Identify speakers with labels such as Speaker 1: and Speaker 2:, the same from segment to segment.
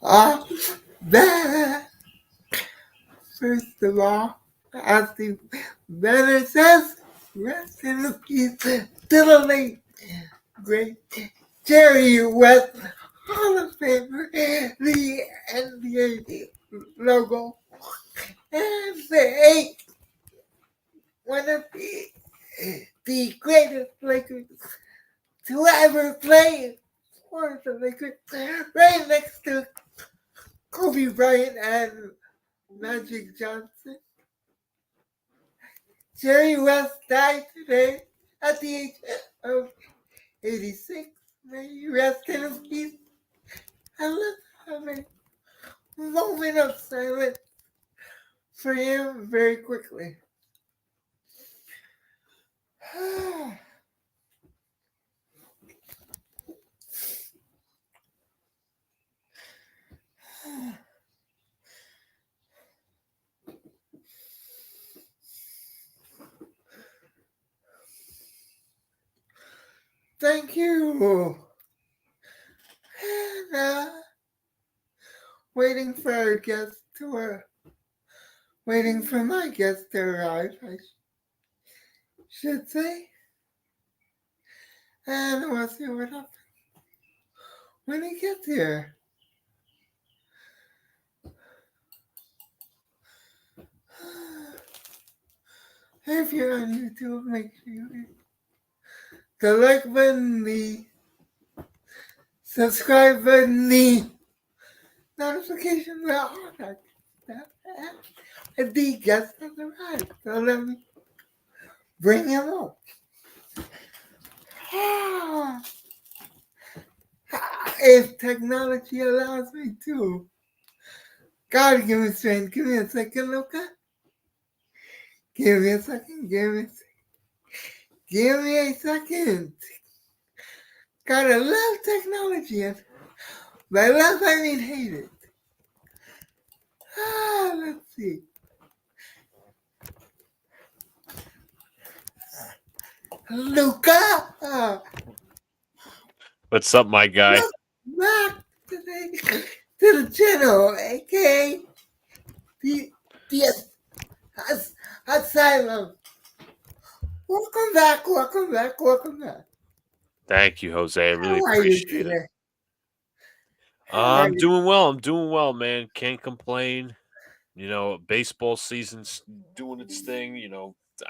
Speaker 1: uh, that, first of all, as the banner says, rest in the peace to the late, great Jerry West, Hall of Famer, the NBA logo, and one of the greatest Lakers to ever play for the Lakers, right next to Kobe Bryant and Magic Johnson. Jerry West died today at the age of 86. May you rest in peace. And let's have a moment of silence for him very quickly. Thank you. And waiting for our guest to waiting for my guest to arrive, I should say. And we'll see what happens when he gets here. If you're on YouTube, make sure you hit the like button, the subscribe button, the notification bell, all that stuff. And the guest has arrived, so let me bring him up. If technology allows me to. God, give me strength. Give me a second, Luca. Give me a second. Give me a second. Gotta love technology. And by love, I mean hate it. Let's see. Luca!
Speaker 2: What's up, my guy?
Speaker 1: Back today to the channel, aka the Asylum. Welcome back.
Speaker 2: Thank you, Jose. I really
Speaker 1: How are you
Speaker 2: appreciate it.
Speaker 1: today?
Speaker 2: I'm doing well, man. Can't complain. Baseball season's doing its thing.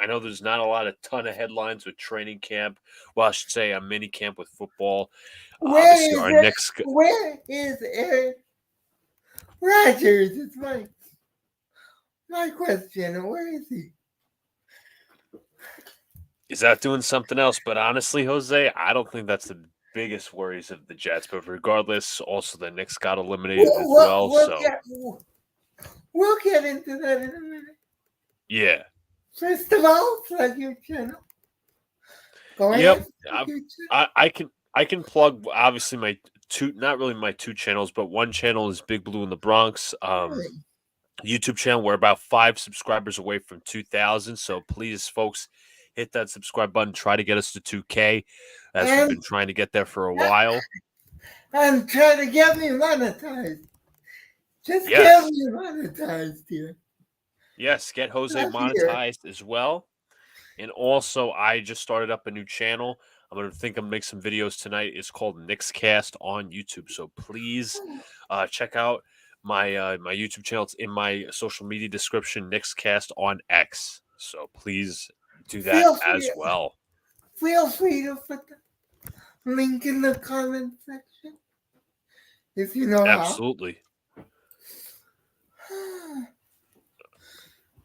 Speaker 2: I know there's not a ton of headlines with training camp. Well, I should say a mini camp with football. Obviously, our next.
Speaker 1: Where is Aaron Rodgers? It's my question. Where is he?
Speaker 2: Is that doing something else? But honestly, Jose, I don't think that's the biggest worries of the Jets. But regardless, also the Knicks got eliminated as well.
Speaker 1: We'll get into that in a minute.
Speaker 2: Yeah.
Speaker 1: First of all, plug your channel. Go
Speaker 2: ahead.
Speaker 1: Yep.
Speaker 2: I can plug obviously my not really my two channels, but one channel is Big Blue in the Bronx. YouTube channel. We're about 5 subscribers away from 2,000. So please, folks, hit that subscribe button. Try to get us to 2K, as we've been trying to get there for a while.
Speaker 1: And try to get me monetized. Just get me monetized here.
Speaker 2: Yes, get Jose monetized as well. And also, I just started up a new channel. I'm going to make some videos tonight. It's called Knickscast on YouTube. So please check out my my YouTube channel. It's in my social media description, Knickscast on X. So please do that as well.
Speaker 1: Feel free to put the link in the comment section if you know
Speaker 2: Absolutely.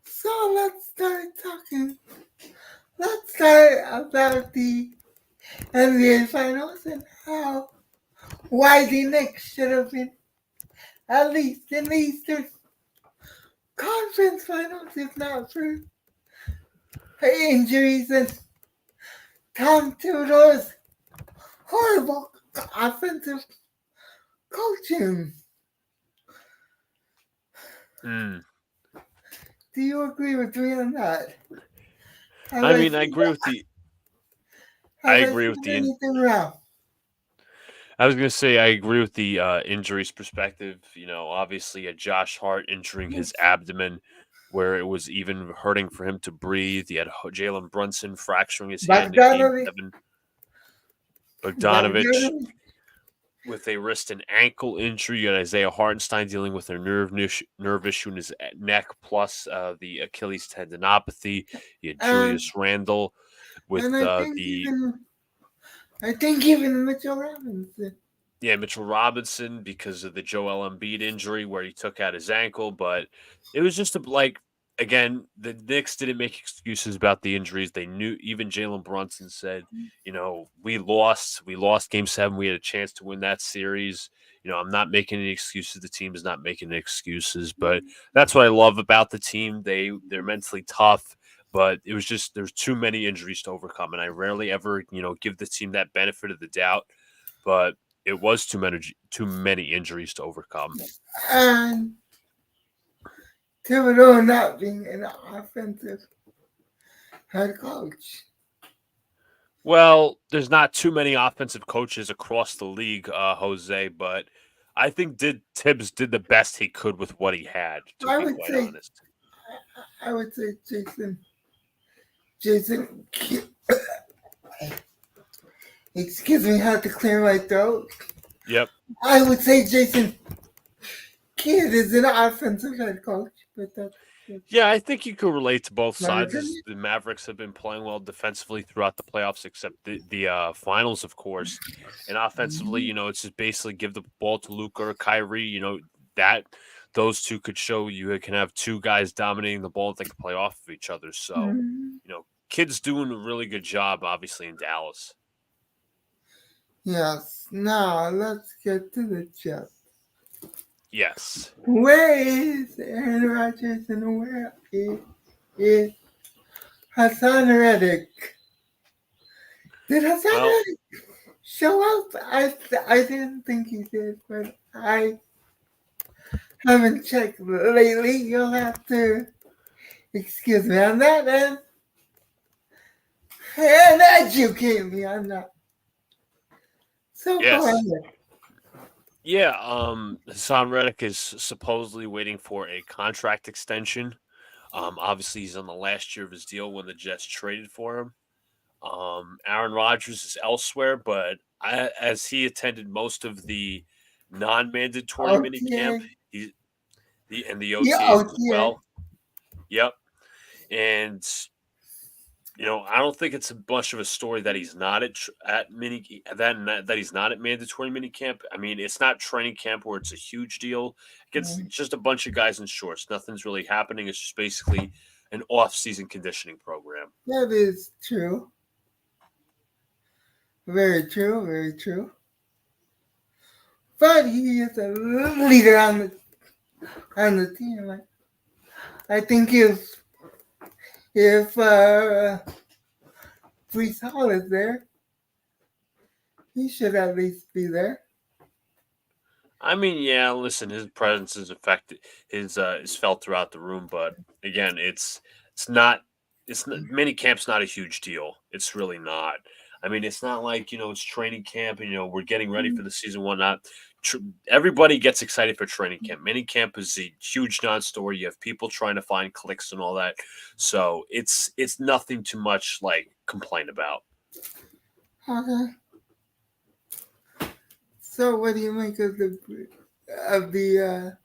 Speaker 1: So let's start talking. Let's start about the NBA Finals and why the Knicks should have been at least in the Eastern Conference Finals, if not for injuries and Tom Thibodeau's horrible offensive coaching. Do you agree with me on that?
Speaker 2: I agree with the.
Speaker 1: Anything wrong?
Speaker 2: I was gonna say I agree with the injuries perspective. Obviously a Josh Hart injuring his abdomen, where it was even hurting for him to breathe. He had Jalen Brunson fracturing his hand in Game
Speaker 1: Bogdanovich,
Speaker 2: 7. Bogdanovich
Speaker 1: Bogdanovich,
Speaker 2: with a wrist and ankle injury. You got Isaiah Hartenstein dealing with a nerve issue in his neck, plus the Achilles tendinopathy. You had
Speaker 1: and
Speaker 2: Julius Randle with
Speaker 1: and I think even Mitchell Robinson.
Speaker 2: Mitchell Robinson because of the Joel Embiid injury where he took out his ankle. But it was just again, the Knicks didn't make excuses about the injuries. They knew, even Jalen Brunson said, we lost. We lost Game 7. We had a chance to win that series. I'm not making any excuses. The team is not making any excuses. But that's what I love about the team. They're mentally tough. But it was just there's too many injuries to overcome, and I rarely ever give the team that benefit of the doubt. But it was too many injuries to overcome.
Speaker 1: And Thibodeau not being an offensive head coach.
Speaker 2: Well, there's not too many offensive coaches across the league, Jose, but I think Tibbs did the best he could with what he had, to
Speaker 1: I
Speaker 2: be
Speaker 1: would
Speaker 2: quite
Speaker 1: say,
Speaker 2: honest.
Speaker 1: I would say Jason, excuse me, I have to clear my throat.
Speaker 2: Yep.
Speaker 1: I would say Jason Kidd is an offensive head coach, but that's
Speaker 2: Yeah, I think you could relate to both
Speaker 1: my
Speaker 2: sides. As
Speaker 1: opinion.
Speaker 2: the Mavericks have been playing well defensively throughout the playoffs, except the finals, of course. And offensively, it's just basically give the ball to Luca or Kyrie. That those two could show you can have two guys dominating the ball that can play off of each other. So, Kid's doing a really good job, obviously, in Dallas.
Speaker 1: Yes. Now let's get to the chat.
Speaker 2: Yes.
Speaker 1: Where is Aaron Rodgers and where is Hassan Reddick? Did Hassan Reddick show up? I didn't think he did, but I haven't checked lately. You'll have to excuse me on that and educate me on that. So go
Speaker 2: Yes.
Speaker 1: ahead.
Speaker 2: Yeah, Hassan Reddick is supposedly waiting for a contract extension. Obviously, he's on the last year of his deal when the Jets traded for him. Aaron Rodgers is elsewhere, but as he attended most of the non-mandatory minicamp,
Speaker 1: OTA.
Speaker 2: and the
Speaker 1: Yeah,
Speaker 2: OTAs as
Speaker 1: OTA.
Speaker 2: well. Yep, and I don't think it's a much of a story that he's not at mini that he's not at mandatory minicamp. I mean, it's not training camp where it's a huge deal. It's just a bunch of guys in shorts. Nothing's really happening. It's just basically an off-season conditioning program.
Speaker 1: That is true. Very true, very true. But he is a leader on the team. I think if Brees Hall is there, he should at least be there.
Speaker 2: I mean, yeah, listen, his presence is affected. His is felt throughout the room, but again, it's not mini camp's not a huge deal. It's really not. I mean, it's not like it's training camp and we're getting ready for the season. Whatnot. Everybody gets excited for training camp. Mini camp is a huge non-story. You have people trying to find clicks and all that, so it's nothing too much like complain about.
Speaker 1: Okay. So what do you make of the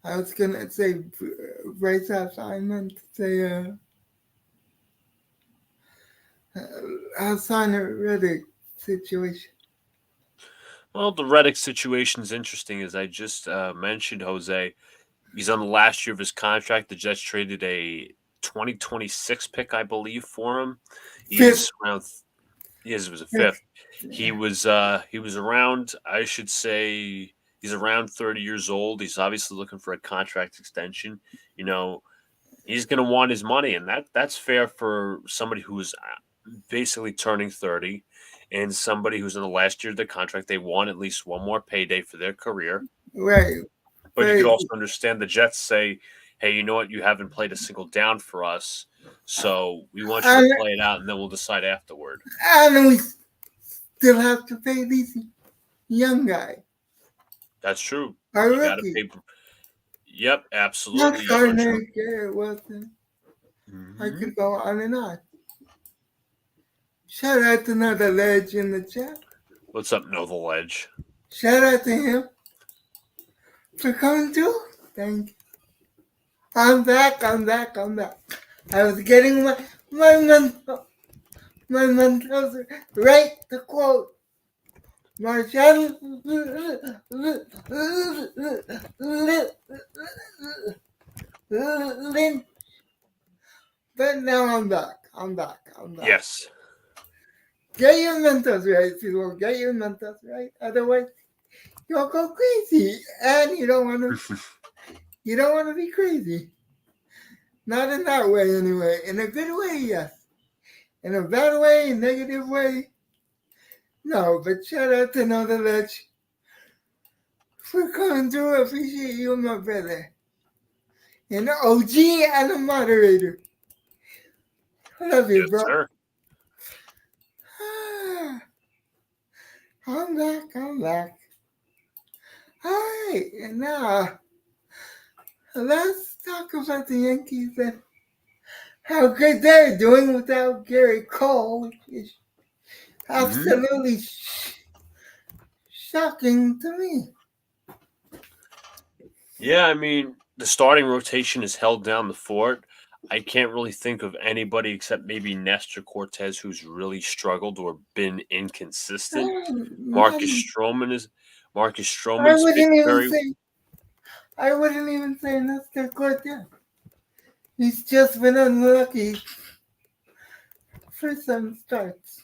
Speaker 1: I was gonna say Bryce assignment, say Hassan Reddick situation.
Speaker 2: Well, the Reddick situation is interesting, as I just mentioned, Jose. He's on the last year of his contract. The Jets traded a 2026 pick, I believe, for him.
Speaker 1: Fifth.
Speaker 2: He's around. Yes, it was a
Speaker 1: Fifth.
Speaker 2: fifth. He was around. I should say he's around 30 years old. He's obviously looking for a contract extension. You know, he's going to want his money, and that's fair for somebody who's basically turning 30 and somebody who's in the last year of their contract. They want at least one more payday for their career.
Speaker 1: Right.
Speaker 2: But you could also understand the Jets say, hey, you know what? You haven't played a single down for us. So we want you to play it out, and then we'll decide afterward.
Speaker 1: And still have to pay these young guys,
Speaker 2: That's true.
Speaker 1: our
Speaker 2: You got to
Speaker 1: rookies.
Speaker 2: pay. Yep,
Speaker 1: Not
Speaker 2: absolutely. You are true.
Speaker 1: Gardner, Garrett Wilson. I
Speaker 2: Hmm.
Speaker 1: could go on and on. Shout out to another ledge in the chat.
Speaker 2: What's up, Know the Ledge?
Speaker 1: Shout out to him for coming through. Thank you. I'm back. I was getting my mentals right to quote Marshall Lynch. But now I'm back.
Speaker 2: Yes.
Speaker 1: Get your mentals right, people. Get your mentals right. Otherwise, you'll go crazy, and you don't want to. You don't want to be crazy. Not in that way, anyway. In a good way, yes. In a bad way, negative way, no. But shout out to another ledge for coming through. Appreciate you, my brother. An OG and a moderator. Love you,
Speaker 2: Yes,
Speaker 1: bro.
Speaker 2: sir.
Speaker 1: I'm back. All right, and now let's talk about the Yankees and how good they're doing without Gary Cole, which is absolutely shocking to me.
Speaker 2: Yeah, I mean, the starting rotation has held down the fort. I can't really think of anybody except maybe Nestor Cortez who's really struggled or been inconsistent. Marcus
Speaker 1: Man,
Speaker 2: Stroman is Marcus
Speaker 1: I
Speaker 2: Stroman's pitched
Speaker 1: wouldn't even
Speaker 2: very.
Speaker 1: say I wouldn't even say Nestor Cortez. He's just been unlucky for some starts.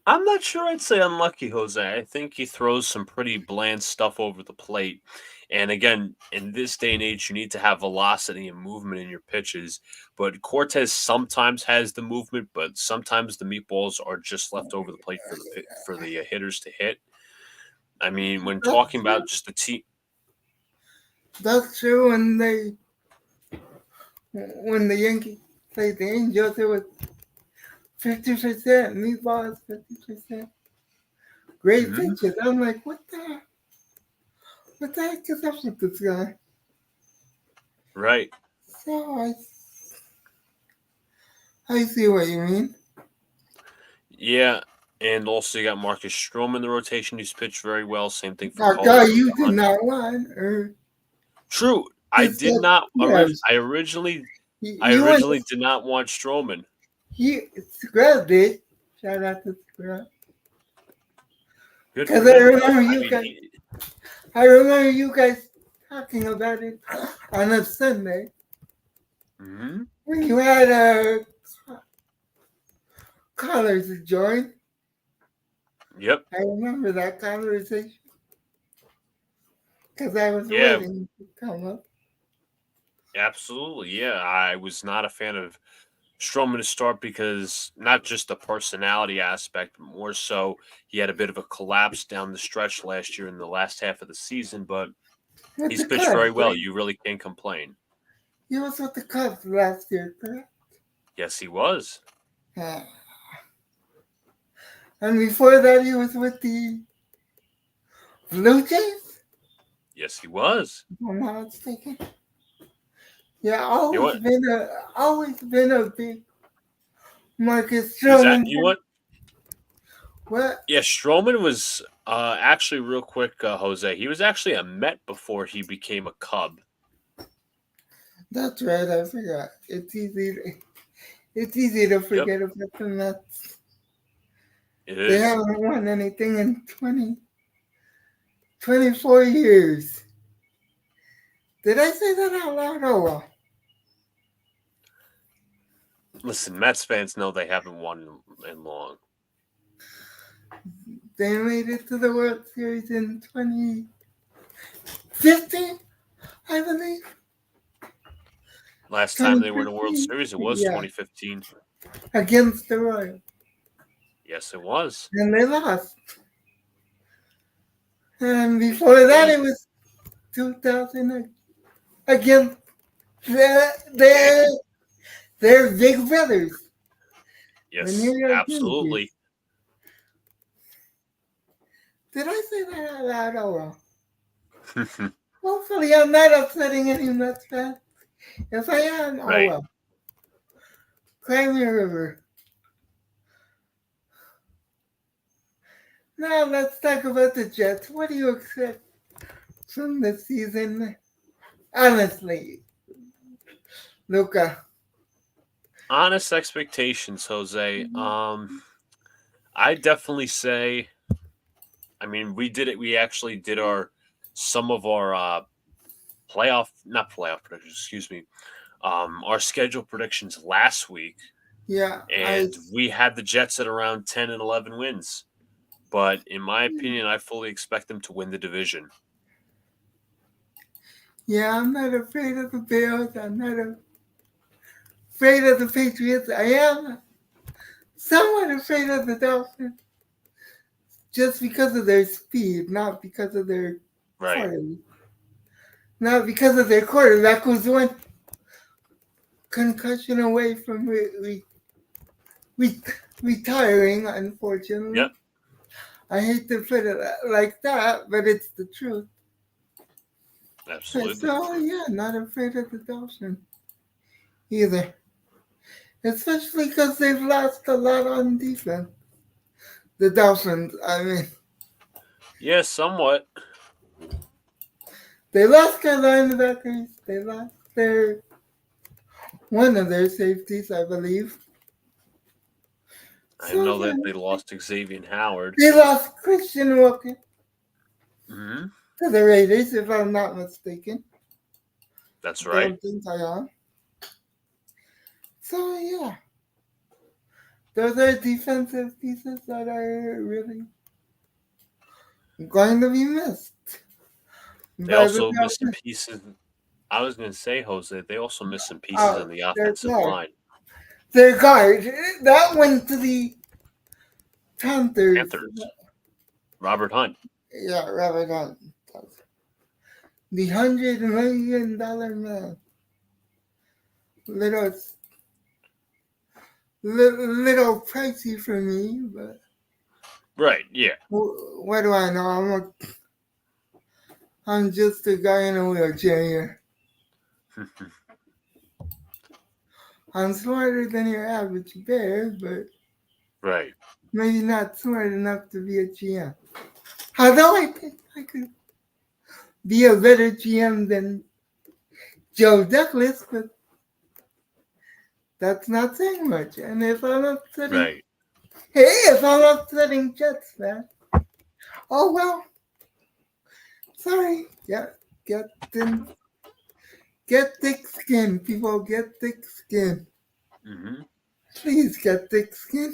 Speaker 2: I'm not sure I'd say unlucky, Jose. I think he throws some pretty bland stuff over the plate. And again, in this day and age, you need to have velocity and movement in your pitches. But Cortez sometimes has the movement, but sometimes the meatballs are just left over the plate for the hitters to hit. I mean, when
Speaker 1: That's
Speaker 2: talking
Speaker 1: true.
Speaker 2: about just the team,
Speaker 1: That's true. When the Yankees played the Angels, it was 50%. Meatballs 50%. Great
Speaker 2: Mhm.
Speaker 1: pitches. I'm like, what the heck is up with this guy?
Speaker 2: Right?
Speaker 1: So I see what you mean.
Speaker 2: Yeah, and also you got Marcus Stroman in the rotation, who's pitched very well. Same thing for
Speaker 1: That
Speaker 2: Cole.
Speaker 1: guy you did not want, or
Speaker 2: True. I
Speaker 1: just
Speaker 2: did
Speaker 1: that,
Speaker 2: not.
Speaker 1: yes.
Speaker 2: I originally
Speaker 1: You and
Speaker 2: did not want Stroman.
Speaker 1: he Scrub did. Shout out to Scrub.
Speaker 2: Good for
Speaker 1: Because I
Speaker 2: him, though.
Speaker 1: remember
Speaker 2: I
Speaker 1: you
Speaker 2: mean,
Speaker 1: guys. I remember you guys talking about it on a Sunday
Speaker 2: mhm.
Speaker 1: when you had callers to join.
Speaker 2: Yep.
Speaker 1: I remember that conversation because I was
Speaker 2: Yeah.
Speaker 1: waiting to come up.
Speaker 2: Absolutely. Yeah. I was not a fan of Stroman to start because not just the personality aspect, but more so he had a bit of a collapse down the stretch last year in the last half of the season, but
Speaker 1: With
Speaker 2: he's
Speaker 1: the
Speaker 2: pitched very
Speaker 1: Cubs,
Speaker 2: well.
Speaker 1: right?
Speaker 2: You really can't complain.
Speaker 1: He was with the Cubs last year, correct?
Speaker 2: Yes, he was.
Speaker 1: Ah. And before that, he was with the Blue Jays.
Speaker 2: Yes, he was.
Speaker 1: If I'm not mistaken. Yeah,
Speaker 2: You know what?
Speaker 1: always been a big Marcus
Speaker 2: He was at
Speaker 1: Stroman.
Speaker 2: you know what?
Speaker 1: What?
Speaker 2: Yeah, Stroman was actually real quick, Jose. He was actually a Met before he became a Cub.
Speaker 1: That's right. I forgot. It's easy to
Speaker 2: Yep,
Speaker 1: forget about the Mets.
Speaker 2: it
Speaker 1: They
Speaker 2: is.
Speaker 1: haven't won anything in 24 years. Did I say that out loud? Oh well.
Speaker 2: Listen, Mets fans know they haven't won in long.
Speaker 1: They made it to the World Series in 2015, I believe.
Speaker 2: Last time they were in a World
Speaker 1: 2015.
Speaker 2: Series, it was
Speaker 1: Yeah,
Speaker 2: 2015.
Speaker 1: against the Royals.
Speaker 2: Yes, it was.
Speaker 1: And they lost. And before that,
Speaker 2: They
Speaker 1: it was 2000 against their,
Speaker 2: Yankees.
Speaker 1: their big brothers, the
Speaker 2: Yes,
Speaker 1: New York Yankees.
Speaker 2: absolutely.
Speaker 1: Did I say that out loud? Oh well. Hopefully I'm not upsetting any Mets fans. If I am, oh
Speaker 2: Right.
Speaker 1: well. Cry me a river. Now let's talk about the Jets. What do you expect from the season? Honestly, Luca.
Speaker 2: Honest expectations, Jose. I definitely say. I mean, we did it. We actually did some of our not playoff predictions. Excuse me. Our schedule predictions last week,
Speaker 1: Yeah,
Speaker 2: and we had the Jets at around 10 and 11 wins. But in my opinion, I fully expect them to win the division.
Speaker 1: I'm not afraid of the Bills. I'm not afraid of the Patriots. I am somewhat afraid of the Dolphins just because of their speed, not because of their
Speaker 2: Right.
Speaker 1: quarterback. Not because of their quarterback who's one concussion away from retiring, unfortunately.
Speaker 2: Yep.
Speaker 1: I hate to put it like that, but it's the truth.
Speaker 2: Absolutely.
Speaker 1: So, not afraid of the Dolphins either. Especially because they've lost a lot on defense. The Dolphins, I mean,
Speaker 2: Yeah, somewhat.
Speaker 1: they lost their linebackers. They lost one of their safeties, I believe.
Speaker 2: I
Speaker 1: So,
Speaker 2: know that they lost Xavier Howard.
Speaker 1: they lost Christian Walker
Speaker 2: Hmm.
Speaker 1: to the Raiders, if I'm not mistaken.
Speaker 2: That's right.
Speaker 1: Don't think I am. So, those are defensive pieces that are really going to be missed
Speaker 2: They
Speaker 1: by the
Speaker 2: also missed some
Speaker 1: Dolphins.
Speaker 2: pieces. I was going to say, Jose, they also missed some pieces
Speaker 1: Oh,
Speaker 2: on the
Speaker 1: their
Speaker 2: offensive
Speaker 1: guard.
Speaker 2: line.
Speaker 1: Their guard. That went to the Panthers.
Speaker 2: Panthers. Robert Hunt.
Speaker 1: Yeah, Robert Hunt. The $100 million man. Little, little pricey for me, but
Speaker 2: Right, yeah.
Speaker 1: what do I know? I'm just a guy in a wheelchair here. I'm smarter than your average bear, but
Speaker 2: Right.
Speaker 1: maybe not smart enough to be a GM. Although I think I could be a better GM than Joe Douglas, but that's not saying much. And if I'm upsetting,
Speaker 2: Right.
Speaker 1: if I'm upsetting Jets fans, oh well. Sorry. Get thin, get thick skin, people. Get thick skin.
Speaker 2: Hmm.
Speaker 1: Please get thick skin.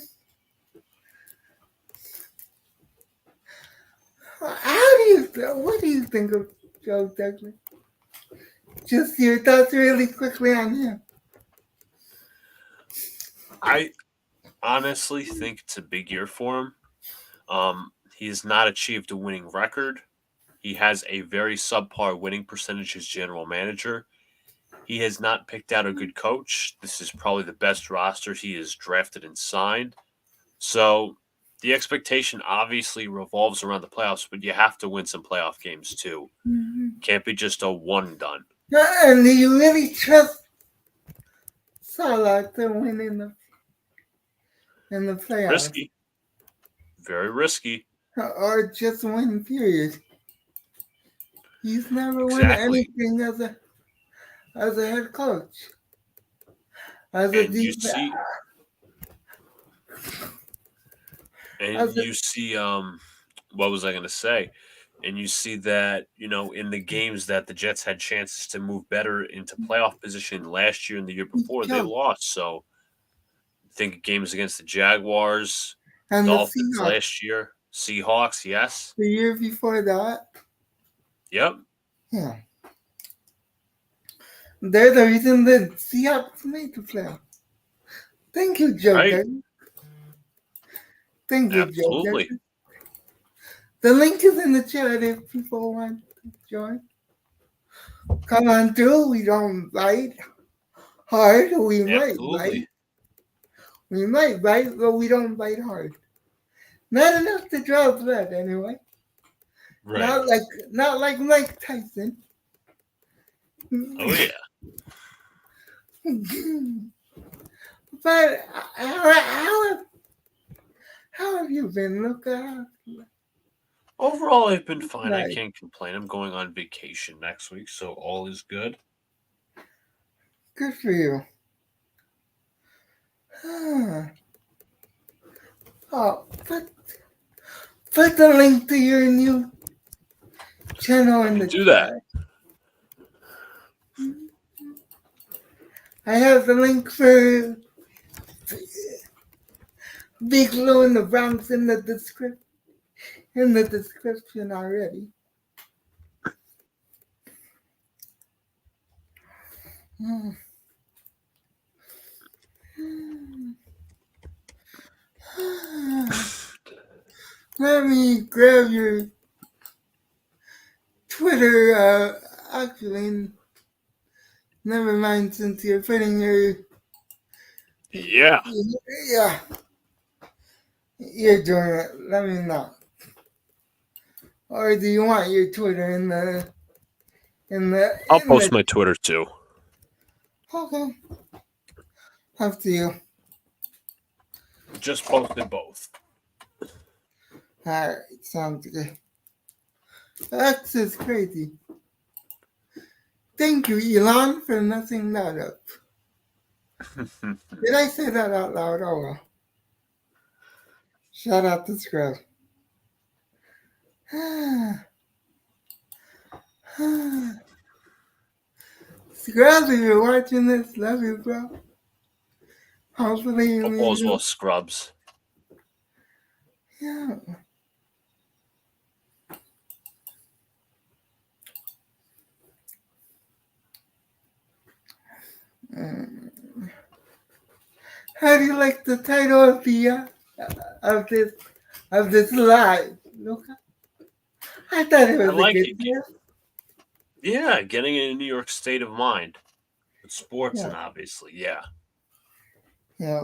Speaker 1: What do you think of Joe Douglas? Just your thoughts really quickly on him.
Speaker 2: I honestly think it's a big year for him. He has not achieved a winning record. He has a very subpar winning percentage as general manager. He has not picked out a good coach. This is probably the best roster he has drafted and signed. So the expectation obviously revolves around the playoffs, but you have to win some playoff games too.
Speaker 1: Mm-hmm.
Speaker 2: Can't be just a one and done.
Speaker 1: And do you really trust Salah to win in the playoffs?
Speaker 2: Risky. Very risky.
Speaker 1: Or just win, period? He's never won
Speaker 2: Exactly.
Speaker 1: anything as a head coach. As a
Speaker 2: And you
Speaker 1: defense.
Speaker 2: see and
Speaker 1: As a,
Speaker 2: you see what was I going to say? And you see that, in the games that the Jets had chances to move better into playoff position last year and the year
Speaker 1: he
Speaker 2: before, they
Speaker 1: choked.
Speaker 2: lost. So think of games against the Jaguars,
Speaker 1: And the
Speaker 2: Dolphins
Speaker 1: Seahawks,
Speaker 2: last year, Seahawks, yes.
Speaker 1: the year before that,
Speaker 2: Yep.
Speaker 1: yeah. They're the reason the Seahawks made the playoffs. Thank you, Joe
Speaker 2: Right.
Speaker 1: Douglas. Thank you, Joe
Speaker 2: Absolutely.
Speaker 1: Douglas. The link is in the chat if people want to join. Come on through. We don't bite hard. We might bite.
Speaker 2: Absolutely.
Speaker 1: We might bite, but we don't bite hard. Not enough to draw blood, anyway.
Speaker 2: Right.
Speaker 1: Not like Mike Tyson.
Speaker 2: Oh yeah.
Speaker 1: But how have you been, Luca?
Speaker 2: Overall, I've been fine. I
Speaker 1: Like,
Speaker 2: can't complain. I'm going on vacation next week, so all is good.
Speaker 1: good for you. Oh, put the link to your new channel
Speaker 2: I
Speaker 1: in
Speaker 2: can
Speaker 1: the
Speaker 2: do that.
Speaker 1: chat. I have the link for Big Blue in the Bronx in the description already. Let me grab your Twitter. Actually, never mind. Since you're putting your
Speaker 2: Yeah.
Speaker 1: yeah, you're doing it. Let me know. Or do you want your Twitter in the
Speaker 2: I'll
Speaker 1: in the?
Speaker 2: post my Twitter too.
Speaker 1: Okay, up to you.
Speaker 2: Just posted both.
Speaker 1: All right, sounds good. That's just crazy. Thank you, Elon, for messing that up. Did I say that out loud? Oh well. Shout out to Scrub. Scrub, if you're watching this, love you, bro. Hopefully you
Speaker 2: Hope all's well,
Speaker 1: mean
Speaker 2: Scrubs.
Speaker 1: yeah. Mm. How do you like the title of the of this of this live, Luca? I thought it
Speaker 2: I
Speaker 1: was a
Speaker 2: like
Speaker 1: good
Speaker 2: it.
Speaker 1: deal.
Speaker 2: Yeah, getting in a New York state of mind with sports
Speaker 1: Yeah,
Speaker 2: and obviously, yeah.
Speaker 1: yeah.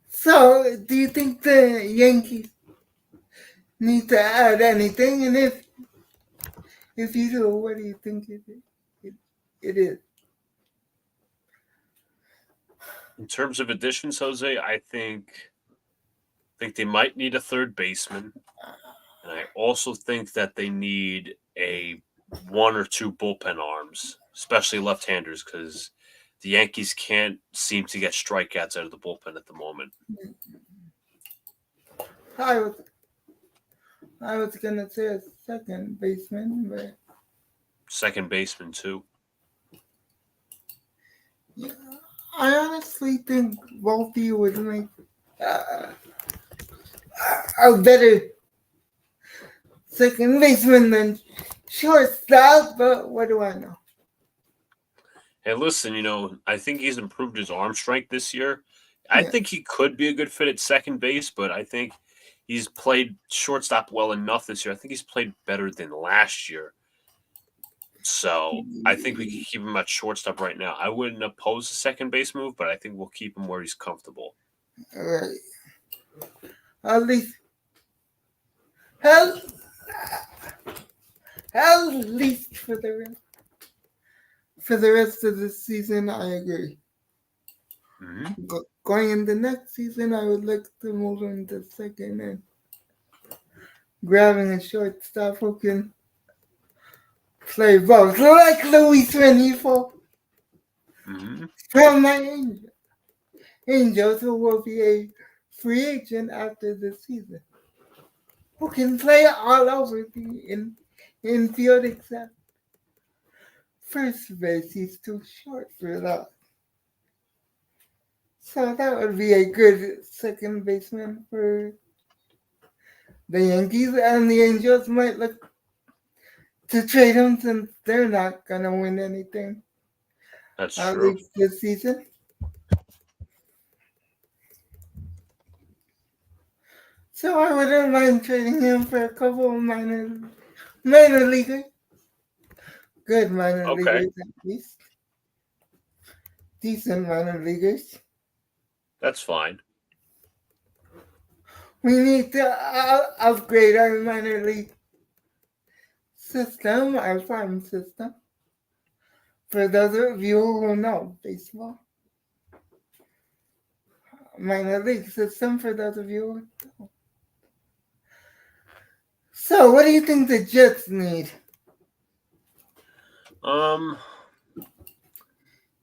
Speaker 1: So, do you think the Yankees need to add anything? And if you do, what do you think it, it is?
Speaker 2: In terms of additions, Jose, I think they might need a third baseman, and I also think that they need a one or two bullpen arms, especially left-handers, because the Yankees can't seem to get strikeouts out of the bullpen at the moment.
Speaker 1: I was I was gonna say a second baseman, but
Speaker 2: Second baseman too.
Speaker 1: yeah, I honestly think Volpe would make uh, a better second baseman than shortstop. But what do I know?
Speaker 2: Hey, listen, I think he's improved his arm strength this year. I
Speaker 1: Yeah,
Speaker 2: think he could be a good fit at second base, but I think he's played shortstop well enough this year. I think he's played better than last year. So I think we can keep him at shortstop right now. I wouldn't oppose the second base move, but I think we'll keep him where he's comfortable.
Speaker 1: right. At least, at, at least for the rest of the season, I agree.
Speaker 2: Mm-hmm.
Speaker 1: Going into next season, I would look to move him to second and grabbing a shortstop who can play both, like Luis Renifo
Speaker 2: Mm-hmm.
Speaker 1: from my Angels, who will be a free agent after the season, who can play all over the infield except first base. He's too short for that. So that would be a good second baseman for the Yankees, and the Angels might look to trade him since they're not gonna win anything
Speaker 2: That's
Speaker 1: at
Speaker 2: true.
Speaker 1: least this season. So I wouldn't mind trading him for a couple of minor leaguers. Good minor
Speaker 2: Okay,
Speaker 1: leaguers at least. Decent minor leaguers.
Speaker 2: that's fine.
Speaker 1: We need to upgrade our minor league system, our farm system. For those of you who know baseball, minor league system. For those of you who don't. So, what do you think the Jets need?
Speaker 2: Um,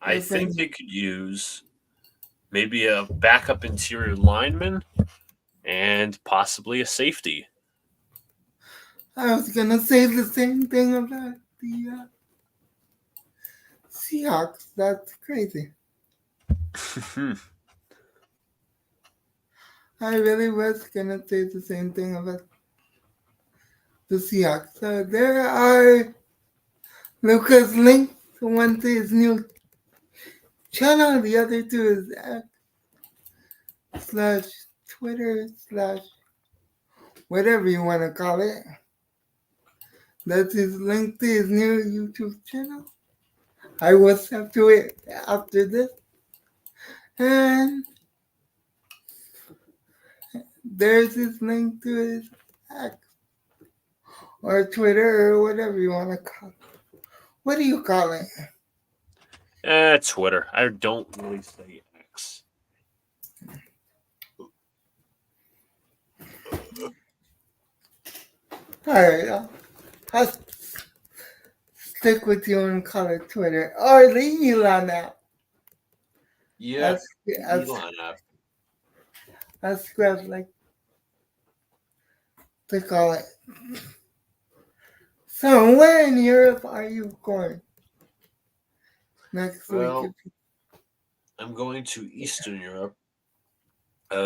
Speaker 2: I
Speaker 1: If
Speaker 2: think
Speaker 1: any?
Speaker 2: they could use maybe a backup interior lineman and possibly a safety.
Speaker 1: I was gonna say the same thing about the Seahawks. That's crazy. I really was gonna say the same thing about the Seahawks. So there are Luca's links. One to his new channel, the other to his slash Twitter slash whatever you want to call it. That's his link to his new YouTube channel. I will sub to it after this. And there's his link to his X or Twitter or whatever you want to call it. What do you call it?
Speaker 2: Twitter. I don't really say X.
Speaker 1: Alright, I'll stick with you and call it Twitter. Or the Elon app.
Speaker 2: Yeah,
Speaker 1: As,
Speaker 2: the
Speaker 1: as,
Speaker 2: Elon app.
Speaker 1: as Scrubs like to call it. So where in Europe are you going next week?
Speaker 2: Well, I'm going to Eastern Europe,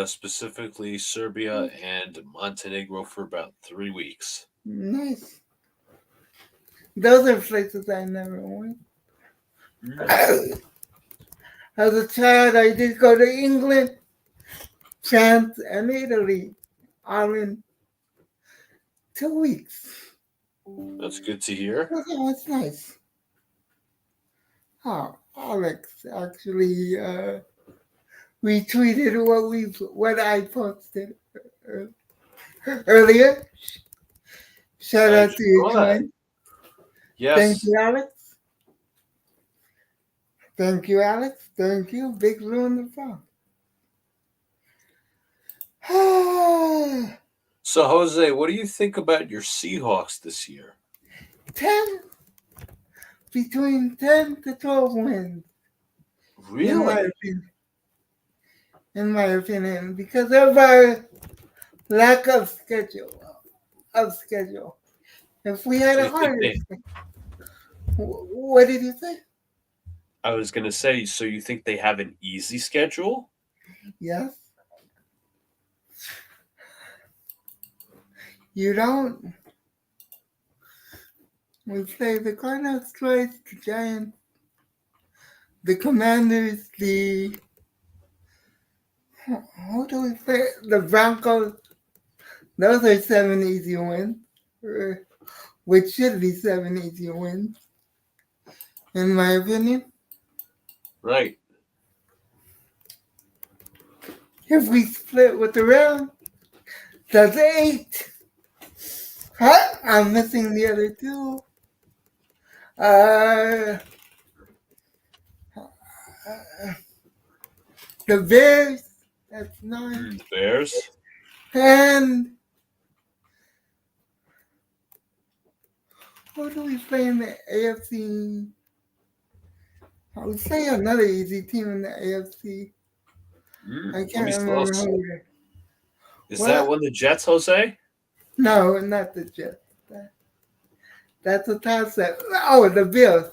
Speaker 2: specifically Serbia and Montenegro for about 3 weeks.
Speaker 1: Nice. Those are places I never went.
Speaker 2: Mm.
Speaker 1: As a child, I did go to England, France, and Italy all in 2 weeks.
Speaker 2: That's good to hear.
Speaker 1: Oh, that's nice. Oh, Alex actually retweeted what I posted earlier. Shout
Speaker 2: I
Speaker 1: out
Speaker 2: just
Speaker 1: to you,
Speaker 2: saw that.
Speaker 1: Twin. Thank
Speaker 2: Yes.
Speaker 1: you, Alex. Thank you, Alex. Thank you. Big Blue in the Bronx.
Speaker 2: So, Jose, what do you think about your Seahawks this year?
Speaker 1: 10, between 10 to 12 wins, in my
Speaker 2: Really?
Speaker 1: opinion. In my opinion, because of our lack of schedule. If we had
Speaker 2: So
Speaker 1: a
Speaker 2: you think
Speaker 1: harder
Speaker 2: they?
Speaker 1: what did you say?
Speaker 2: I was gonna say. So you think they have an easy schedule?
Speaker 1: Yes. You don't. We play the Cardinals twice, the Giants, the Commanders, who do we play? The Broncos. Those are 7 easy wins. Which should be 7 easy wins, in my opinion.
Speaker 2: Right.
Speaker 1: If we split with the Rams, that's 8. Huh? I'm missing the other 2. Uh, the Bears, that's 9.
Speaker 2: The Bears.
Speaker 1: And who do we play in the AFC? I would say another easy team in the AFC. I
Speaker 2: Let me
Speaker 1: can't remember
Speaker 2: see.
Speaker 1: who it is.
Speaker 2: Is that
Speaker 1: What?
Speaker 2: one the Jets, Jose?
Speaker 1: No, not the Jets. That's a toss up. Oh, the Bills.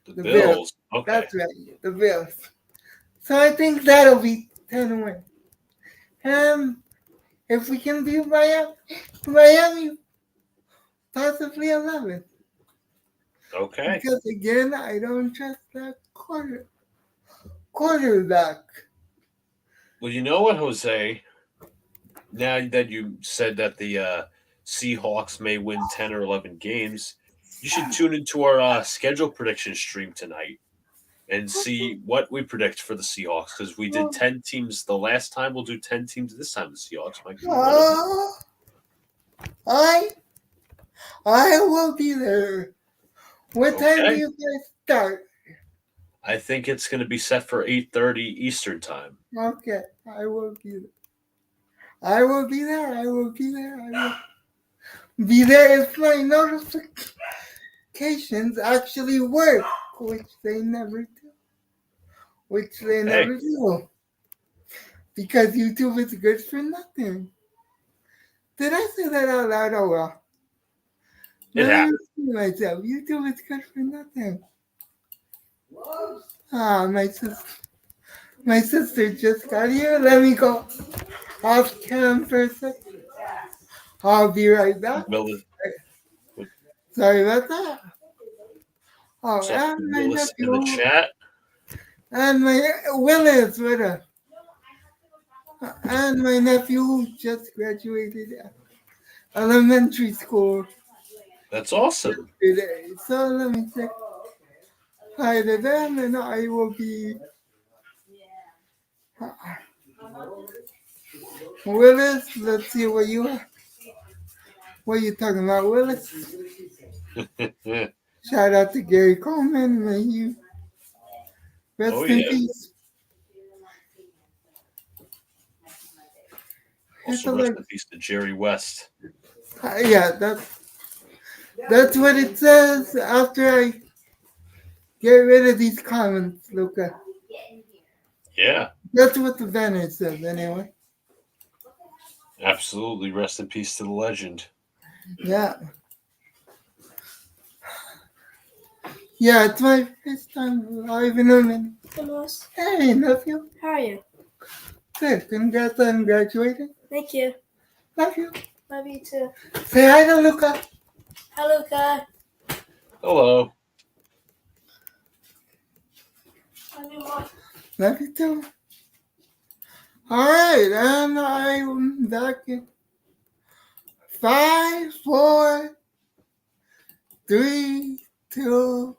Speaker 2: The
Speaker 1: The Bills.
Speaker 2: Bills. Okay.
Speaker 1: That's right. The Bills. So I think that'll be 10 wins. And if we can beat Miami, possibly 11.
Speaker 2: Okay.
Speaker 1: Because again, I don't trust that quarterback.
Speaker 2: Well, you know what, Jose? now that you said that the Seahawks may win 10 or 11 games, you should tune into our schedule prediction stream tonight and see what we predict for the Seahawks because we did 10 teams the last time. We'll do 10 teams this time. The Seahawks might be one of them.
Speaker 1: I I will be there. What time do
Speaker 2: Okay.
Speaker 1: you guys start?
Speaker 2: I think it's going to be set for 8:30 Eastern time.
Speaker 1: Okay, I will be there. I will be there. I will be there. I will be there if my notifications actually work, which they never do. Which they
Speaker 2: Hey,
Speaker 1: never do. Because YouTube is good for nothing. Did I say that out loud? Oh well.
Speaker 2: it
Speaker 1: Let me
Speaker 2: happened.
Speaker 1: repeat myself. YouTube is good for nothing. Ah, my sister just got here. Let me go off cam for a second. I'll be right back.
Speaker 2: Willis,
Speaker 1: Sorry about that. Oh,
Speaker 2: what's up,
Speaker 1: and my
Speaker 2: Willis in the
Speaker 1: nephew
Speaker 2: chat?
Speaker 1: and my Willis with her. And my nephew who just graduated elementary school
Speaker 2: That's awesome.
Speaker 1: today. So let me say hi to them, and I will be Willis. Let's see what you talking about, Willis. Shout out to Gary Coleman. May you rest
Speaker 2: Oh,
Speaker 1: in
Speaker 2: yeah.
Speaker 1: peace. It's
Speaker 2: Also,
Speaker 1: a
Speaker 2: rest
Speaker 1: like,
Speaker 2: in peace to Jerry West.
Speaker 1: yeah, that's what it says after I get rid of these comments, Luca.
Speaker 2: Yeah,
Speaker 1: That's what the banner says, anyway.
Speaker 2: absolutely. Rest in peace to the legend.
Speaker 1: Yeah. Yeah, it's my first time live in a minute. Hey, nephew.
Speaker 3: How are you?
Speaker 1: Good. Congrats on graduating.
Speaker 3: Thank you.
Speaker 1: Love you.
Speaker 3: Love you too.
Speaker 1: Say hi to Luca.
Speaker 3: Hi, Luca.
Speaker 2: Hello.
Speaker 3: Love you more.
Speaker 1: Love you too. Alright, and I'm back in 5, 4, 3, 2,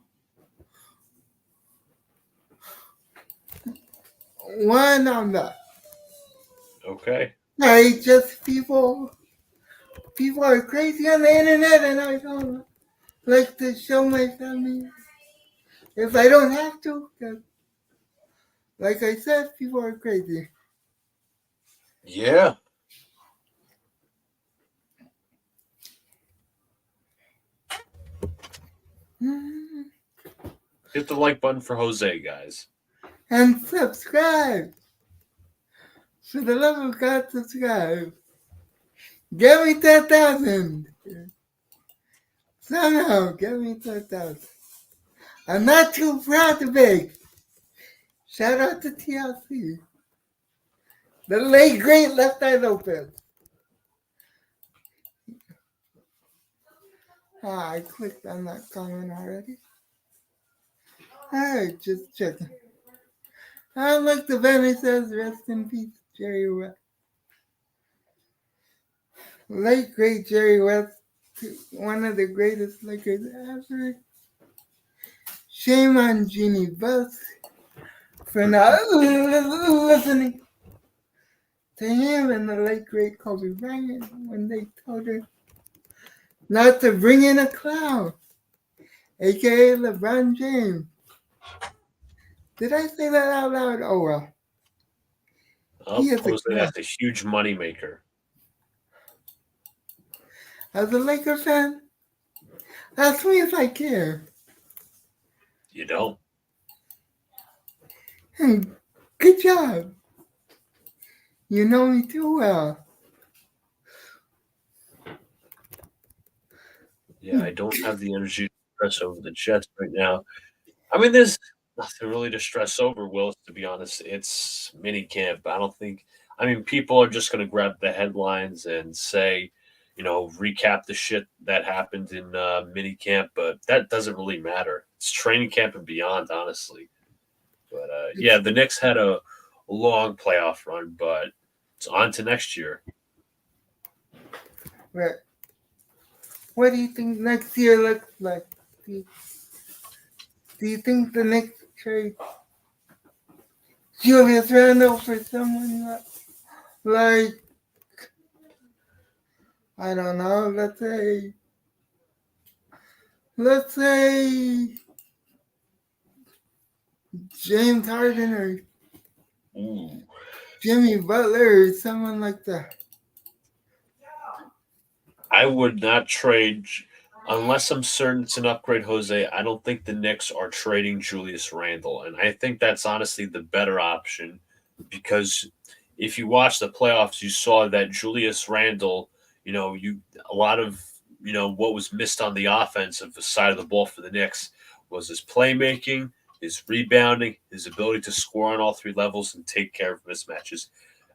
Speaker 1: 1. I'm back.
Speaker 2: Okay.
Speaker 1: Hey, just people are crazy on the internet, and I don't like to show my family if I don't have to. 'Cause like I said, people are crazy.
Speaker 2: Yeah. Hit the like button for Jose, guys.
Speaker 1: And subscribe. For the love of God, subscribe. Get me 10,000. Somehow, get me 10,000. I'm not too proud to beg. Shout out to TLC. The late great Left Eye Lopez. I clicked on that comment already. Alright, just checking. I like the banner says rest in peace, Jerry West. Late great Jerry West, one of the greatest Lakers ever. Shame on Jeannie Buss for not listening to him and the late great Kobe Bryant when they told her not to bring in a clown, aka LeBron James. Did I say that out loud? Oh well.
Speaker 2: Oh,
Speaker 1: He is a
Speaker 2: Jose,
Speaker 1: clown.
Speaker 2: that's a huge moneymaker.
Speaker 1: As a Laker fan, ask me if I care.
Speaker 2: You don't.
Speaker 1: Hey, good job. You know me too well.
Speaker 2: Yeah, I don't have the energy to stress over the Jets right now. I mean, there's nothing really to stress over, Willis, to be honest. It's mini camp. I don't think, I mean, people are just going to grab the headlines and say, recap the shit that happened in mini camp, but that doesn't really matter. It's training camp and beyond, honestly. But yeah, the Knicks had a long playoff run, but it's on to next year.
Speaker 1: But what do you think next year looks like? Do you think the Knicks trade Julius Randle for someone like, I don't know, let's say James Harden or
Speaker 2: Ooh.
Speaker 1: Jimmy Butler or someone like that?
Speaker 2: I would not trade unless I'm certain it's an upgrade, Jose. I don't think the Knicks are trading Julius Randle, and I think that's honestly the better option because if you watch the playoffs, you saw that Julius Randle, a lot of what was missed on the offensive side of the ball for the Knicks was his playmaking, his rebounding, his ability to score on all three levels and take care of mismatches.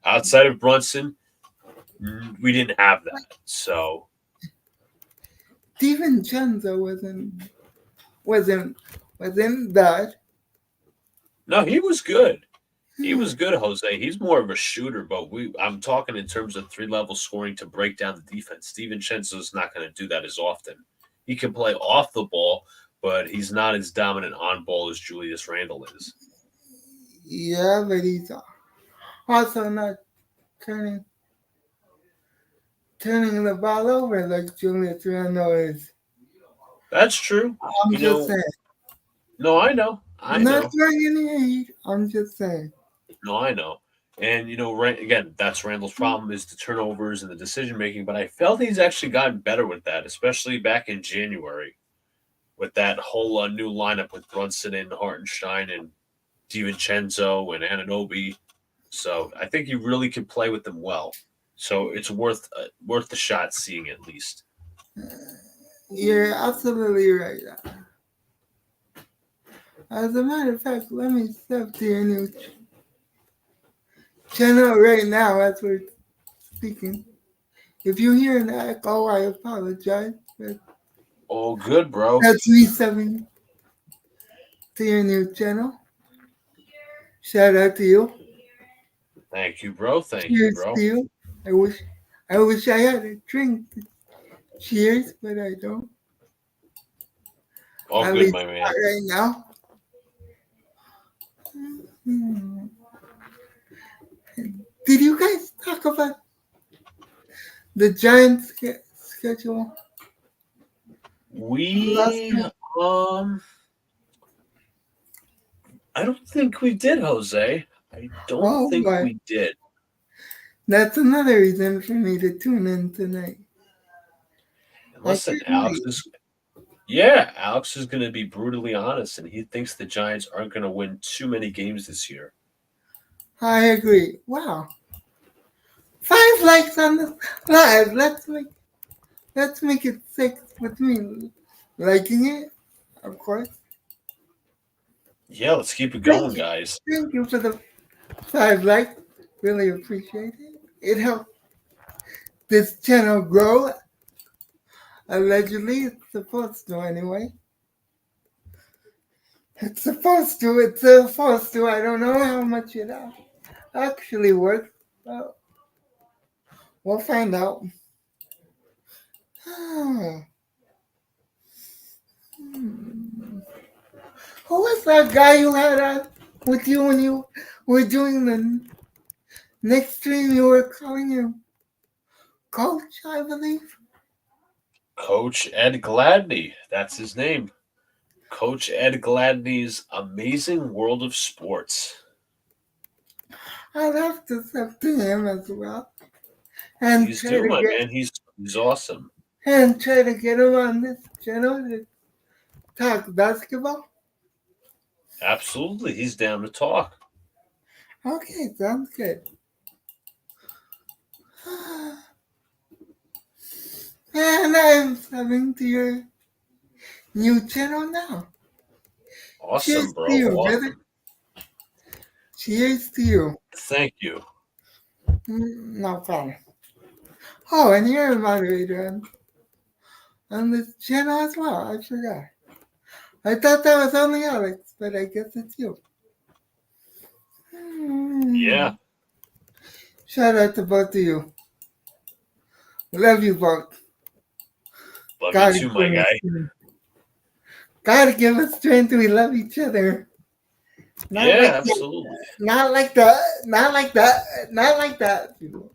Speaker 2: Outside of Brunson, we didn't have that. So
Speaker 1: DiVincenzo wasn't bad.
Speaker 2: no, he was good. He was good, Jose. He's more of a shooter, but I'm talking in terms of three-level scoring to break down the defense. DiVincenzo's not going to do that as often. He can play off the ball, but he's not as dominant on ball as Julius Randle is.
Speaker 1: Yeah, but he's also not turning the ball over like Julius Randle is.
Speaker 2: That's true.
Speaker 1: I'm just saying.
Speaker 2: No, I know.
Speaker 1: I'm not throwing any hate. I'm just saying.
Speaker 2: No, I know. And again, that's Randall's problem is the turnovers and the decision making. But I felt he's actually gotten better with that, especially back in January, with that whole new lineup with Brunson and Hartenstein and DiVincenzo and Anunoby. So I think you really can play with them well. So it's worth the shot seeing at least.
Speaker 1: You're absolutely right. As a matter of fact, let me step to your new channel right now as we're speaking. If you hear an echo, I apologize. But
Speaker 2: Oh, good, bro.
Speaker 1: that's me stepping to your new channel. Shout out to you.
Speaker 2: Thank you, bro. Thank
Speaker 1: Cheers
Speaker 2: you, bro.
Speaker 1: to you. I wish I had a drink. Cheers, but I don't.
Speaker 2: All
Speaker 1: At
Speaker 2: good,
Speaker 1: least
Speaker 2: my man.
Speaker 1: not right now. Did you guys talk about the Giants schedule?
Speaker 2: I don't think we did, Jose. I don't think we did.
Speaker 1: That's another reason for me to tune in tonight.
Speaker 2: Listen, Alex is going to be brutally honest, and he thinks the Giants aren't going to win too many games this year.
Speaker 1: I agree. Wow. 5 likes on the live. Let's make it 6 with me liking it, of course.
Speaker 2: Yeah, let's keep it going, guys.
Speaker 1: Thank you for the 5 likes. Really appreciate it. It helps this channel grow. Allegedly, it's supposed to anyway. It's supposed to. I don't know how much it actually works, but we'll find out. Who was that guy you had on with you when you were doing the next stream? You were calling him Coach, I believe.
Speaker 2: Coach Ed Gladney. That's his name. Coach Ed Gladney's Amazing World of Sports.
Speaker 1: I'll have to sub to him as well. And
Speaker 2: He's doing, my man. He's awesome.
Speaker 1: And try to get him on this channel to talk basketball.
Speaker 2: Absolutely. He's down to talk.
Speaker 1: Okay, sounds good. And I'm subbing to your new channel now.
Speaker 2: Awesome,
Speaker 1: Cheers
Speaker 2: bro.
Speaker 1: to you,
Speaker 2: Awesome.
Speaker 1: brother. Cheers to you.
Speaker 2: Thank you.
Speaker 1: No problem. Oh, and you're a moderator on this channel as well. I forgot. I thought that was only Alex, but I guess it's you.
Speaker 2: Yeah.
Speaker 1: Shout out to both of you. Love you both.
Speaker 2: Love you
Speaker 1: Gotta
Speaker 2: too, my
Speaker 1: give us
Speaker 2: guy.
Speaker 1: strength. Gotta give us strength. We love each other. Not like
Speaker 2: Yeah,
Speaker 1: that.
Speaker 2: absolutely.
Speaker 1: Not like that. Not like that. Not like that. People.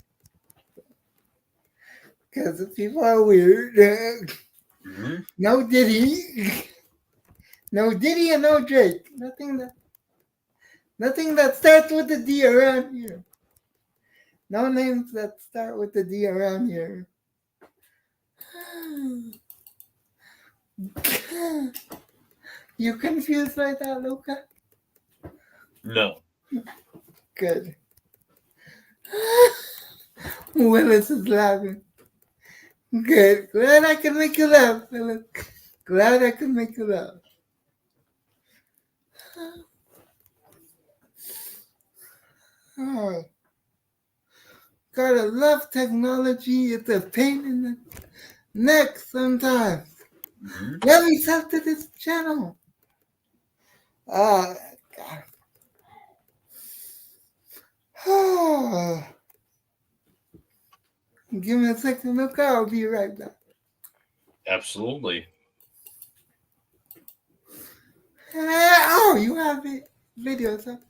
Speaker 1: Because the people are weird.
Speaker 2: Hmm.
Speaker 1: No Diddy. No Diddy and no Drake. Nothing that starts with the D around here. No names that start with the D around here. You confused by that, Luca?
Speaker 2: No.
Speaker 1: Good. Willis is laughing. Good. Glad I can make you laugh, Willis. Glad I can make you laugh. Oh, gotta love technology. It's a pain in the neck sometimes.
Speaker 2: Hmm.
Speaker 1: Let me sub to this channel. Oh, God. Give me a second, look. I'll be right back.
Speaker 2: Absolutely.
Speaker 1: Oh, you have videos up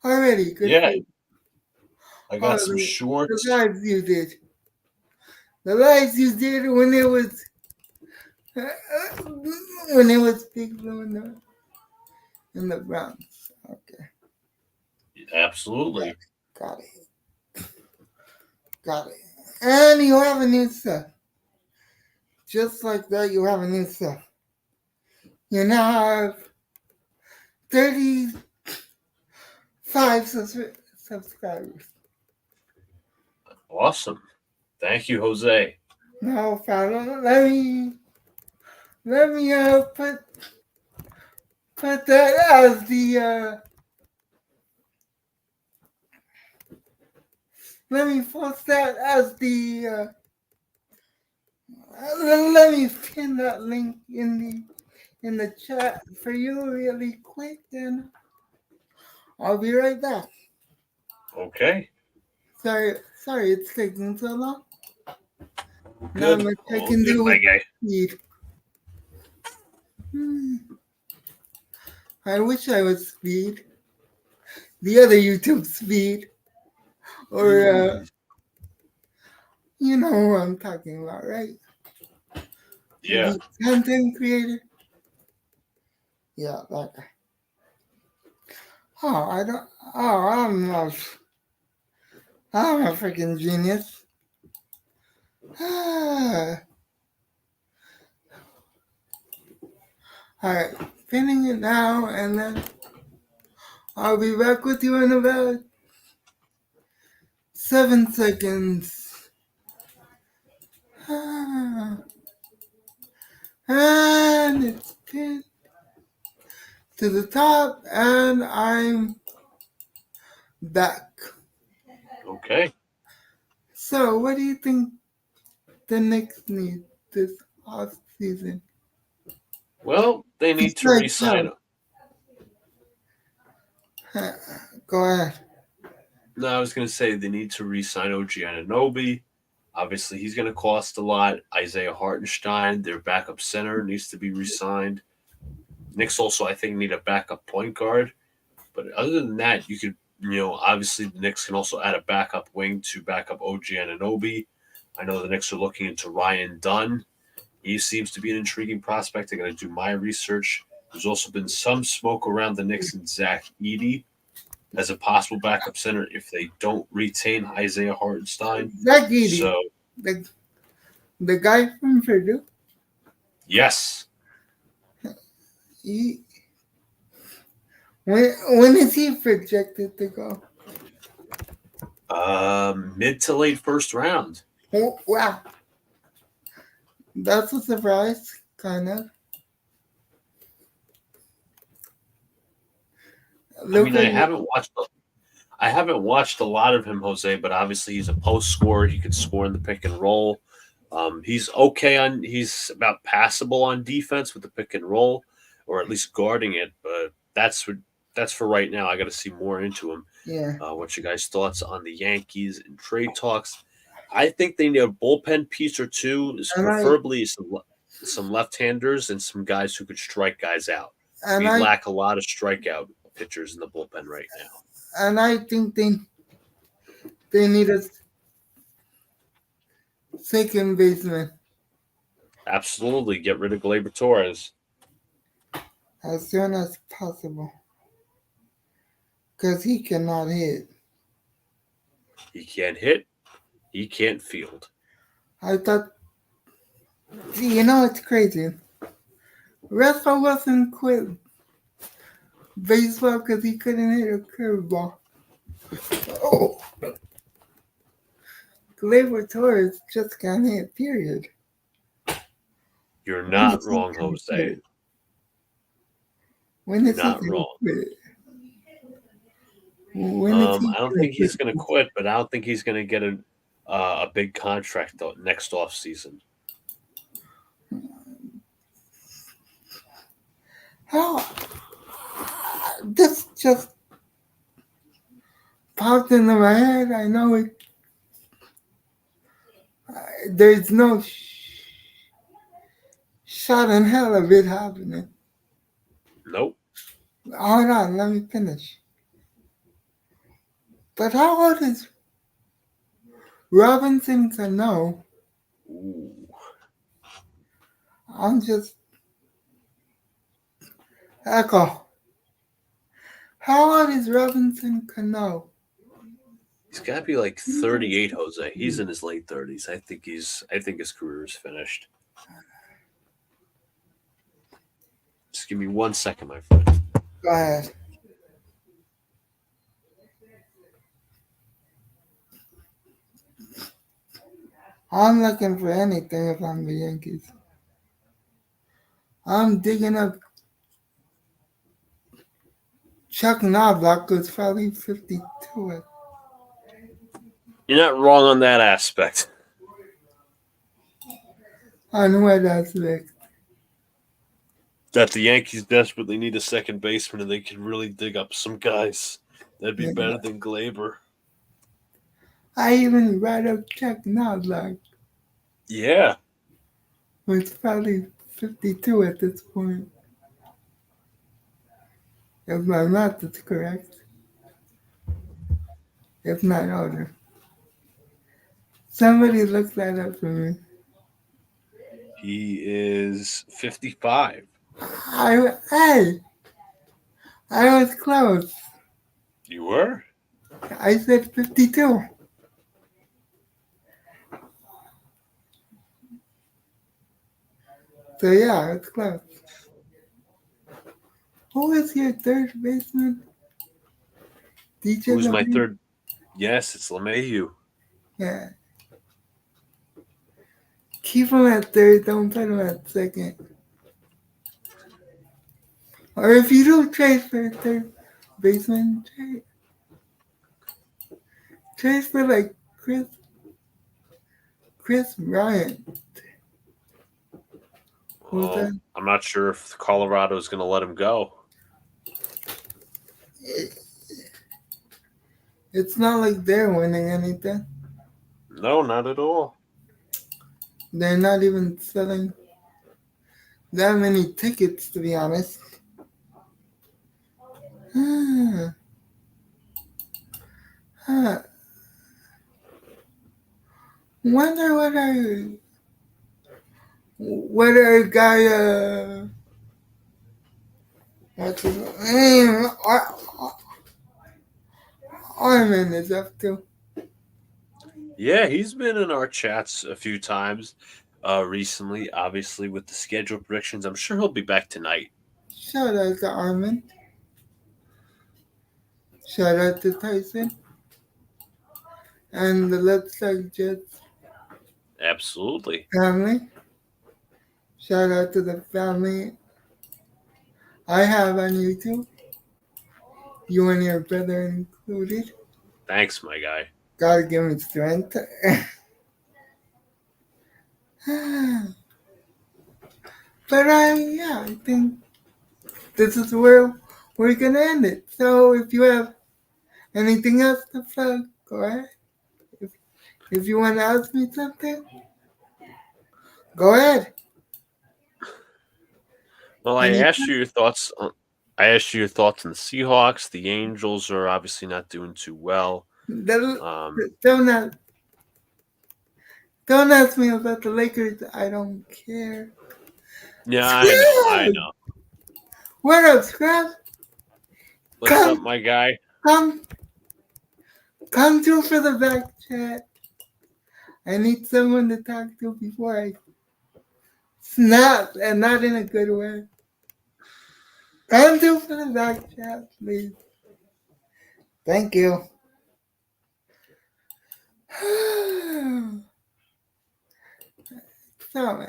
Speaker 1: already. Good for
Speaker 2: Yeah,
Speaker 1: you.
Speaker 2: I
Speaker 1: Oh,
Speaker 2: got some
Speaker 1: the
Speaker 2: shorts.
Speaker 1: lives you did. The lives you did when it was Big Blue in the Bronx. Okay,
Speaker 2: Absolutely.
Speaker 1: got it. Got it. And you have a new stuff. Just like that, you have a new stuff. You now have 35 subscribers.
Speaker 2: Awesome. Thank you, Jose.
Speaker 1: No problem. Let me put that as the let me post that as the let me pin that link in the chat for you really quick, and I'll be right back.
Speaker 2: Okay.
Speaker 1: Sorry it's taking so long. Not
Speaker 2: Good.
Speaker 1: much I
Speaker 2: All
Speaker 1: can
Speaker 2: good,
Speaker 1: do
Speaker 2: my
Speaker 1: with
Speaker 2: guy.
Speaker 1: speed. I wish I was speed. The other YouTube speed. Or
Speaker 2: Mm,
Speaker 1: you know who I'm talking about, right?
Speaker 2: yeah.
Speaker 1: The content creator. Yeah, that guy. Oh, I don't. Oh, I'm a freaking genius. All right, pinning it now, and then I'll be back with you in about 7 seconds. And it's pinned to the top, and I'm back.
Speaker 2: Okay.
Speaker 1: So, what do you think the Knicks need this off season?
Speaker 2: Well, they need to
Speaker 1: Besides
Speaker 2: re-sign.
Speaker 1: help. Go ahead.
Speaker 2: No, I was going to say they need to re-sign OG Anunoby. Obviously, he's going to cost a lot. Isaiah Hartenstein, their backup center, needs to be re-signed. Knicks also, I think, need a backup point guard. But other than that, you could, obviously the Knicks can also add a backup wing to back up OG Anunoby. I know the Knicks are looking into Ryan Dunn. He seems to be an intriguing prospect. I got to do my research. There's also been some smoke around the Knicks and Zach Edey as a possible backup center if they don't retain Isaiah Hartenstein.
Speaker 1: Zach Edey,
Speaker 2: So,
Speaker 1: the, the guy from Purdue,
Speaker 2: yes,
Speaker 1: he, when is he projected to go?
Speaker 2: mid to late first round.
Speaker 1: Oh, wow. That's a surprise, kind of.
Speaker 2: I mean,
Speaker 1: Luca,
Speaker 2: I haven't watched a lot of him, Jose, but obviously he's a post scorer. He can score in the pick and roll. He's okay he's about passable on defense with the pick and roll, or at least guarding it. But that's for right now. I got to see more into him.
Speaker 1: yeah.
Speaker 2: What's your guys' thoughts on the Yankees and trade talks? I think they need a bullpen piece or two,
Speaker 1: And I
Speaker 2: preferably some left-handers and some guys who could strike guys out.
Speaker 1: and
Speaker 2: We
Speaker 1: I
Speaker 2: lack a lot of strikeout pitchers in the bullpen right now.
Speaker 1: and I think they need a second baseman
Speaker 2: Absolutely, get rid of Gleyber Torres.
Speaker 1: as soon as possible because he cannot hit.
Speaker 2: He can't hit. He can't field.
Speaker 1: I thought, it's crazy. Russell Wilson quit baseball because he couldn't hit a curveball. Oh, Gleyber Torres just can't hit, period.
Speaker 2: You're
Speaker 1: When
Speaker 2: not
Speaker 1: is he
Speaker 2: wrong,
Speaker 1: gonna
Speaker 2: Jose.
Speaker 1: quit? When
Speaker 2: You're
Speaker 1: is he
Speaker 2: not
Speaker 1: gonna
Speaker 2: wrong.
Speaker 1: quit? When is he
Speaker 2: I don't
Speaker 1: gonna
Speaker 2: think he's
Speaker 1: quit?
Speaker 2: going to quit, but I don't think he's going to get a big contract next off season.
Speaker 1: How? This just popped into my head. I know it. There's no shot in hell of it happening.
Speaker 2: Nope.
Speaker 1: Hold on, let me finish. But how old is Robinson Cano?
Speaker 2: Ooh.
Speaker 1: I'm just echo. How old is Robinson Cano?
Speaker 2: He's got to be like 38, Jose. He's in his late 30s. I think his career is finished. Just give me 1 second, my friend.
Speaker 1: Go ahead. I'm looking for anything if I'm the Yankees. I'm digging up Chuck Knobloch, who's probably 52.
Speaker 2: You're not wrong on that aspect.
Speaker 1: On what aspect?
Speaker 2: That the Yankees desperately need a second baseman and they can really dig up some guys. That'd be
Speaker 1: Yeah.
Speaker 2: better than Gleyber.
Speaker 1: I even read up Chuck Knobloch,
Speaker 2: Yeah.
Speaker 1: who's probably 52 at this point. If my math is correct. If not older. Somebody look that up for me.
Speaker 2: He is 55.
Speaker 1: I was close.
Speaker 2: You were?
Speaker 1: I said 52. So yeah, it's close. Who is your third baseman? DJ
Speaker 2: Who's my
Speaker 1: LeMay?
Speaker 2: third? Yes, it's LeMahieu.
Speaker 1: Yeah. Keep him at third, don't put him at second. Or if you do trade for a third baseman, trade for like Chris Bryant. Who's
Speaker 2: Well,
Speaker 1: that?
Speaker 2: I'm not sure if Colorado is going to let him go.
Speaker 1: It's not like they're winning anything.
Speaker 2: No, not at all.
Speaker 1: They're not even selling that many tickets, to be honest. Wonder what our guy what's his name? Armin is up to.
Speaker 2: Yeah, he's been in our chats a few times recently, obviously, with the schedule predictions. I'm sure he'll be back tonight.
Speaker 1: Shout out to Armin. Shout out to Tyson. And the Let's Talk Jets
Speaker 2: Absolutely.
Speaker 1: family. Shout out to the family I have on YouTube. You and your brother included.
Speaker 2: Thanks, my guy.
Speaker 1: Gotta give me strength. But I think this is where we're gonna end it. So if you have anything else to plug, go ahead. If you want to ask me something, go ahead.
Speaker 2: Well, I
Speaker 1: Any
Speaker 2: asked you your thoughts. I asked you your thoughts on the Seahawks. The Angels are obviously not doing too well.
Speaker 1: don't ask, don't ask me about the Lakers. I don't care.
Speaker 2: Yeah, I know. I
Speaker 1: Scrub!
Speaker 2: know.
Speaker 1: What up, Scrub?
Speaker 2: What's up,
Speaker 1: Come,
Speaker 2: my guy?
Speaker 1: come, come through for the back chat. I need someone to talk to before I snap, and not in a good way. Come through for the back chat, please. Thank you. So,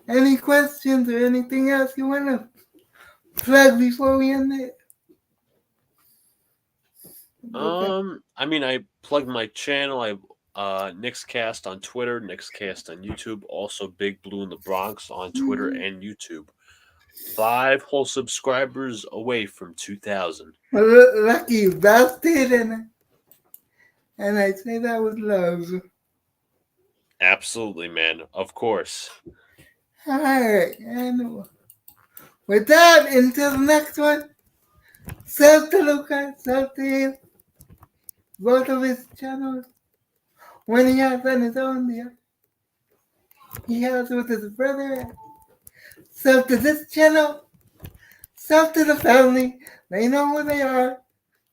Speaker 1: any questions or anything else you want to plug before we end it? Okay.
Speaker 2: I mean, I plugged my channel. Nixcast on Twitter, Nixcast on YouTube. Also, Big Blue in the Bronx on Twitter and YouTube. 5 whole subscribers away from 2,000.
Speaker 1: Lucky bastard, and I say that with love.
Speaker 2: Absolutely, man. Of course.
Speaker 1: All right, and with that, until the next one, self to Luca, self to you, both of his channels. When he has on his own, he has with his brother. Self to this channel, self to the family. They know who they are.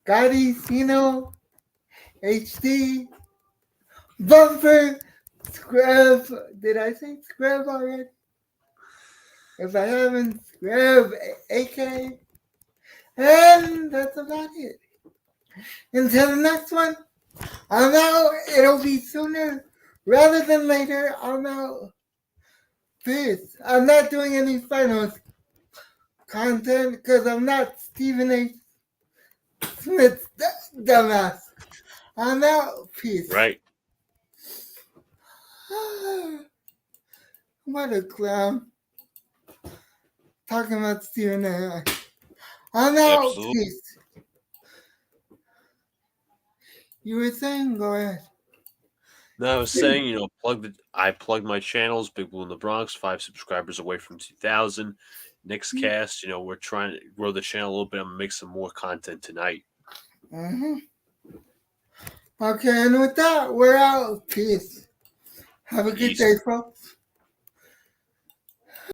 Speaker 1: Gotti, Sino, HD, Bumper, Scrub. Did I say Scrub already? If I haven't, Scrub, AK. And that's about it. Until the next one, I'm out. It'll be sooner rather than later. I'm out. Peace. I'm not doing any finals content because I'm not Stephen A. Smith's dumbass. I'm out. Peace.
Speaker 2: Right.
Speaker 1: What a clown. Talking about Stephen A. I'm out.
Speaker 2: Absolutely.
Speaker 1: Peace. You were saying, go ahead.
Speaker 2: No, I was saying, I plugged my channels, Big Blue in the Bronx, 5 subscribers away from 2,000. Nixcast, we're trying to grow the channel a little bit. I'm gonna make some more content tonight.
Speaker 1: Mm-hmm. Okay, and with that, we're out. Peace. Have a good
Speaker 2: Peace.
Speaker 1: day, folks.